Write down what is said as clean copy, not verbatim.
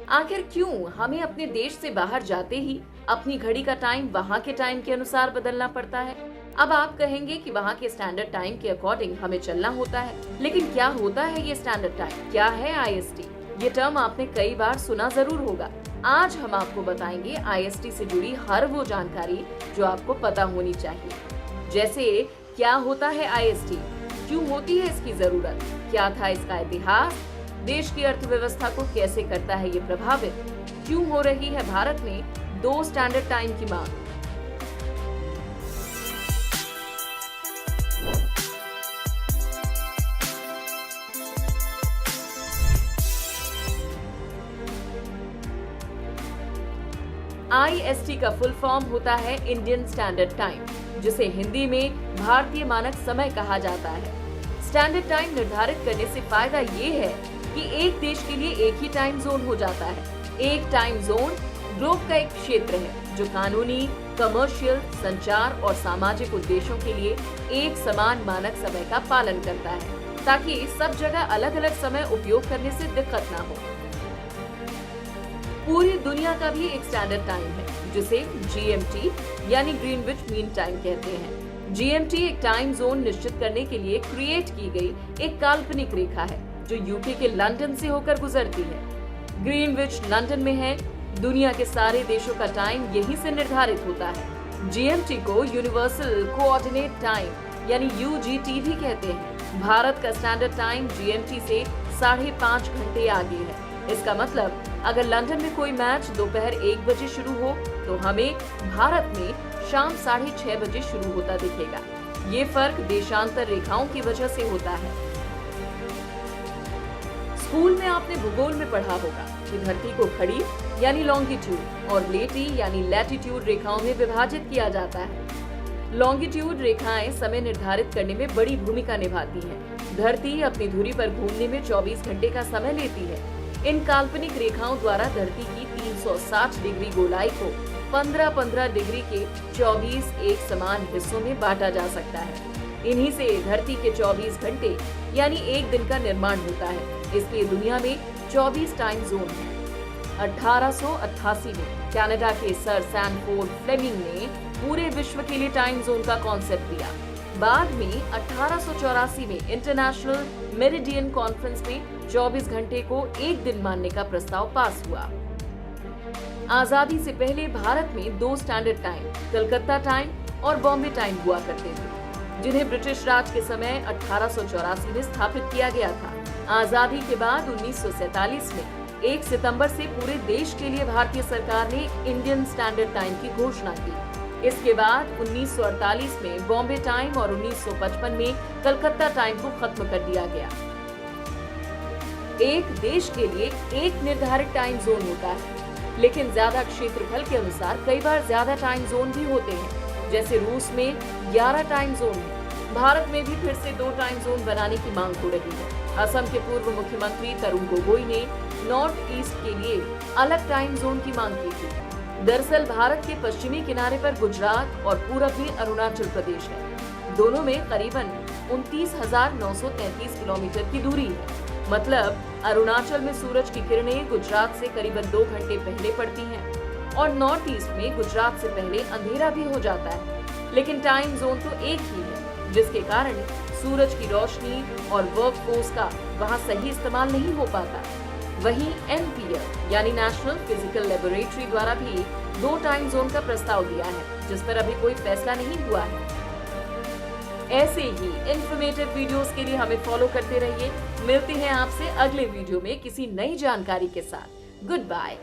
आखिर क्यों हमें अपने देश से बाहर जाते ही अपनी घड़ी का टाइम वहाँ के टाइम के अनुसार बदलना पड़ता है? अब आप कहेंगे कि वहाँ के स्टैंडर्ड टाइम के अकॉर्डिंग हमें चलना होता है, लेकिन क्या होता है ये स्टैंडर्ड टाइम? क्या है आईएसटी? ये टर्म आपने कई बार सुना जरूर होगा। आज हम आपको बताएंगे आईएसटी से जुड़ी हर वो जानकारी जो आपको पता होनी चाहिए। जैसे क्या होता है आईएसटी, क्यों होती है इसकी जरूरत, क्या था इसका इतिहास, देश की अर्थव्यवस्था को कैसे करता है ये प्रभावित, क्यों हो रही है भारत में 2 स्टैंडर्ड टाइम की मांग। आईएसटी का फुल फॉर्म होता है इंडियन स्टैंडर्ड टाइम, जिसे हिंदी में भारतीय मानक समय कहा जाता है। स्टैंडर्ड टाइम निर्धारित करने से फायदा ये है कि एक देश के लिए एक ही टाइम जोन हो जाता है। एक टाइम जोन ग्लोब का एक क्षेत्र है जो कानूनी, कमर्शियल, संचार और सामाजिक उद्देश्यों के लिए एक समान मानक समय का पालन करता है, ताकि सब जगह अलग अलग समय उपयोग करने से दिक्कत ना हो। पूरी दुनिया का भी एक स्टैंडर्ड टाइम है जिसे जीएमटी यानी ग्रीनविच मीन टाइम कहते हैं। जीएमटी एक टाइम जोन निश्चित करने के लिए क्रिएट की गई एक काल्पनिक रेखा है जो यूके के लंदन से होकर गुजरती है। ग्रीनविच लंदन में है। दुनिया के सारे देशों का टाइम यहीं से निर्धारित होता है। जीएमटी को यूनिवर्सल कोऑर्डिनेट टाइम यानी यूजीटी भी कहते हैं। भारत का स्टैंडर्ड टाइम जीएमटी से 5.5 घंटे आगे है। इसका मतलब अगर लंदन में कोई मैच दोपहर 1 बजे शुरू हो तो हमें भारत में शाम 6:30 बजे शुरू होता दिखेगा। ये फर्क देशांतर रेखाओं की वजह से होता है। स्कूल में आपने भूगोल में पढ़ा होगा कि धरती को खड़ी यानी लॉन्गिट्यूड और लेटी यानी लैटिट्यूड रेखाओं में विभाजित किया जाता है। लॉन्गिट्यूड रेखाएं समय निर्धारित करने में बड़ी भूमिका निभाती हैं। धरती अपनी धुरी पर घूमने में 24 घंटे का समय लेती है। इन काल्पनिक रेखाओं द्वारा धरती की 360 डिग्री गोलाई को 15-15 डिग्री के 24 एक समान हिस्सों में बांटा जा सकता है। इन्हीं से धरती के 24 घंटे यानी एक दिन का निर्माण होता है। इसलिए दुनिया में 24 टाइम जोन है। 1888 में कनाडा के सर सैनफोर्ड फ्लेमिंग ने पूरे विश्व के लिए टाइम जोन का कॉन्सेप्ट दिया। बाद में 1884 में इंटरनेशनल मेरिडियन कॉन्फ्रेंस में 24 घंटे को एक दिन मानने का प्रस्ताव पास हुआ। आजादी से पहले भारत में 2 स्टैंडर्ड टाइम, कलकत्ता टाइम और बॉम्बे टाइम हुआ करते थे, जिन्हें ब्रिटिश राज के समय 1884 में स्थापित किया गया था। आजादी के बाद 1947 में 1 सितंबर से पूरे देश के लिए भारतीय सरकार ने इंडियन स्टैंडर्ड टाइम की घोषणा की। इसके बाद 1948 में बॉम्बे टाइम और 1955 में कलकत्ता टाइम को खत्म कर दिया गया। एक देश के लिए एक निर्धारित टाइम जोन होता है, लेकिन ज्यादा क्षेत्रफल के अनुसार कई बार ज्यादा टाइम जोन भी होते हैं। जैसे रूस में 11 टाइम जोन है। भारत में भी फिर से 2 टाइम जोन बनाने की मांग हो रही है। असम के पूर्व मुख्यमंत्री तरुण गोगोई ने नॉर्थ ईस्ट के लिए अलग टाइम जोन की मांग की थी। दरअसल भारत के पश्चिमी किनारे पर गुजरात और पूरब में अरुणाचल प्रदेश है। दोनों में करीबन 29,933 किलोमीटर की दूरी है। मतलब अरुणाचल में सूरज की किरणें गुजरात से करीबन 2 घंटे पहले पड़ती हैं और नॉर्थ ईस्ट में गुजरात से पहले अंधेरा भी हो जाता है। लेकिन टाइम जोन तो एक ही है, जिसके कारण सूरज की रोशनी और वर्क फोर्स का वहाँ सही इस्तेमाल नहीं हो पाता। वहीं एनपीएल यानी नेशनल फिजिकल लेबोरेटरी द्वारा भी 2 टाइम जोन का प्रस्ताव दिया है, जिस पर अभी कोई फैसला नहीं हुआ है। ऐसे ही इंफॉर्मेटिव वीडियोस के लिए हमें फॉलो करते रहिए। मिलते हैं आपसे अगले वीडियो में किसी नई जानकारी के साथ। Good bye.